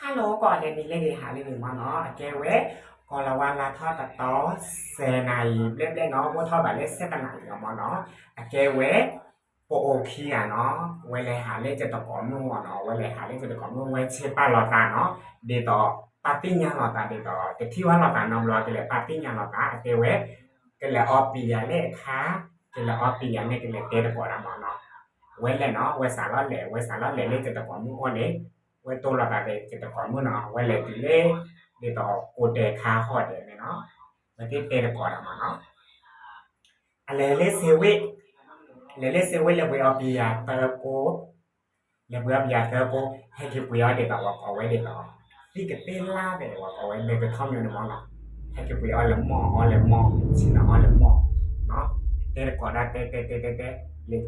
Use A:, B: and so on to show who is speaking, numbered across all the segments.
A: ฮัลโหลก่อนเดี๋ยวนี้เลยหาเลยมาเนาะแกเว้ก่อนละวันละทอดตะตอเซนายเรียบเนาะว่าทอดแบบเล็กเซตไหนเนาะเนาะแกเว้โปโอคีอ่ะเนาะเวลาหาเล่จะตะกอนนู่นเนาะเวลาหาเล่จะตะกอนนู่นเว้เชป้าลอตาเนาะเดต่อปาร์ตี้ยังลอตาเดต่อแต่ที่ว่าลอตานอมรอกันเลยปาร์ตี้ยังลอตาแกเว้กันเลยออปียเล่ค่ะกันเลยออปียเนี่ยกันเลยเตะตะกอนเนาะเว้เลยเนาะเวสารเล่เวสารเล่เล่จะตะกอนนู่นเนี่ยเวตัวลอตาเดจะตะกอนนู่นเนาะเวเลยตีเล่เดต่อกูเดคาฮอดเนี่ยเนาะเวที่เตะตะกอนเนาะอะไรเล่เซเวလေစေဝဲလေဝဲအပီယာတကိုလေဝဲအပီယာတကိုဟဲ့ကပွေရတဲ့တော့အဝဲတဲ့တော့ဒီကတေးလာတဲ့တော့အဝဲလေကထောင်းနေမှာလားဟဲ့ကပွေအလမောချင်အလမောနော်တဲ့ကောဒါတဲ့လေ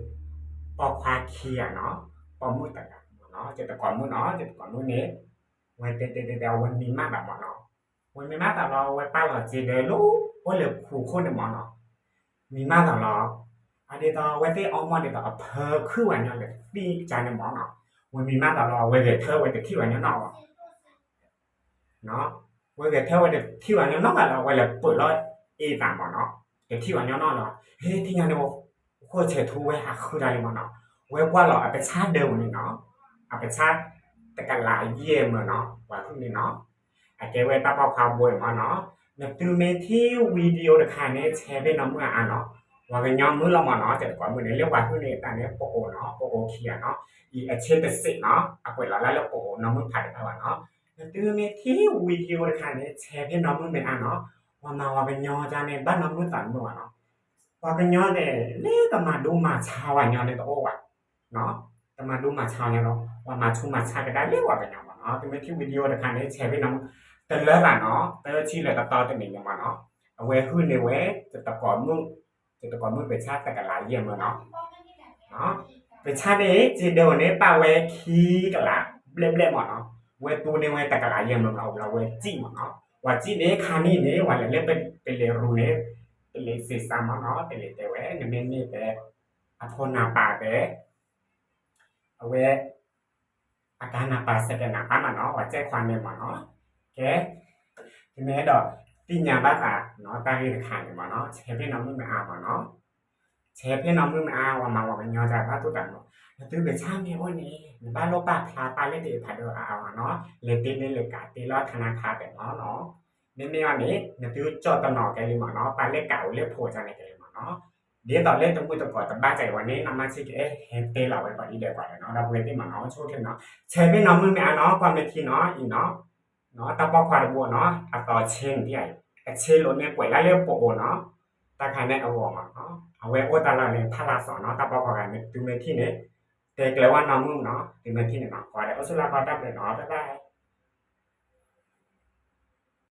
A: ပေါခွာခီရနော်ပေါမှုတကနော်ကျတဲ့ကောမှုနော်ကျတဲ့ကောမှုနေဝဲတဲ့ဝဲမီမတာမနော်ဝဲမီမတာတော့ဝဲပါလာကြည့်တယ်လို့ဝဲလေခုခုနေမှာနော်မီမတာတော့อันนี้ต่อเวทีออกมาเดี๋ยวต่อเพอคือวันนี้เลยปีจานในหมอเนาะวันมีมาตลอดเวทีเธอเวทีที่วันนี้เนาะเนาะเวทีเธอเวทีที่วันนี้เนาะเราเวลาเปิดร้อยตามหมอเนาะแต่ที่วันนี้เนาะเราเฮ้ยที่งานเนี่ยโคตรเฉยทูเว้ยหาคือได้หมอเนาะเว้ยว่าเราเอาไปชาติเดิมนี่เนาะเอาไปชาติแต่กันหลายเยี่ยมเนาะว่าพวกนี้เนาะไอ้เกเวตาพอความบวยมาเนาะเนี่ยตื่นเมที่วิดีโอเด็กขายเนี่ยแชร์ไปน้องเมื่ออ่ะเนาะว่าเป็นยอมมือเรามาเนาะแต่ก่อนมือนี้เรียกว่ามือนี้ตอนนี้โปโอเนาะโปโอเคียเนาะอีเอเชตสิเนาะเอาไปแล้วโปโอน้องมือผ่านไปว่าเนาะตื่นเมที่วิดีโอค่ะเนี่ยแชร์พี่น้องมือเป็นอ่ะเนาะว่ามาว่าเป็นยอจานในบ้านน้องมือตันมือเนาะว่าเป็นยอเนี่ยเลี้ยแต่มาดูมาชาววันยอในตัวโอ้ะเนาะแต่มาดูมาชาวเนี่ยเนาะว่ามาชูมาชาก็ได้เรียกว่าเป็นยอเนาะตื่นเมที่วิดีโอค่ะเนี่ยแชร์พี่น้องแต่เลิกอ่ะเนาะแต่ที่เลยต่อตัวนี้มาเนาะเอาไว้ขึ้นในเว้จะตะก่อนมือจะตะกอนมือไปชาติแต่กันหลายเยี่ยมเลยเนาะไปชาตินี้จีเดียวนี้ป่าเวคีกันละเล่หมดเนาะเวตูในเวแต่กันหลายเยี่ยมเราเวจี้หมดเนาะว่าจี้นี้คานี่นี้ว่าเล่เป็นเลรูนี้เป็นเลสีสามเนาะเป็นเลแต่เวเนี่ยนี่แต่อภนาป่าแต่เวอาการนาป่าเสด็จนาป่ามาเนาะว่าใจความเนี่ยมาเนาะแกทีนี้ดอกที่ยาบ้าอ่ะเนาะตาเรียนขายมาเนาะเชฟพี่น้องมึงมาเอาเนาะเชฟพี่น้องมึงมาเอาว่ามาว่าเป็นยอจากบ้านตัวกันเนาะแล้วตื้อไปช่างเนี่ยวันนี้บ้านโลปาคาปาเล่ตีผัดเอาเนาะเลติเล่เลกาตีรอดธนาคารแบบเนาะในวันนี้เนี่ยตื้อจอดตะหนอแกเลยมาเนาะปาเล่เก่าเล่โผล่จากในแกเลยมาเนาะเดี๋ยวต่อเล่นตะมือตะกอดตะบ้าใจวันนี้นำมาชิเอ๊ะเฮเตเราไว้ก่อนอีเดียวก่อนเนาะเราเวทีมาเนาะช่วยเถอะเนาะเชฟพี่น้องมึงมาเนาะความเป็นทีเนาะอีเนาะตะปอกควาดบัวเนาะต่อเช่นที่ไอ้เชลเนี่ยป่วยแล้วเรียกโปโอเนาะตาใครเนี่ยเอาอเนาะเอาไว้โอตาลาเนี่ยพาราสอนเนาะตาปอพอกันเนี่ยถึงเมที่เนี่ยแต่เกลว่าน้องมึงเนาะถึงเมที่เนี่ยเนาะขอได้อุสุลาขอตับเลยเนาะบ๊ายบาย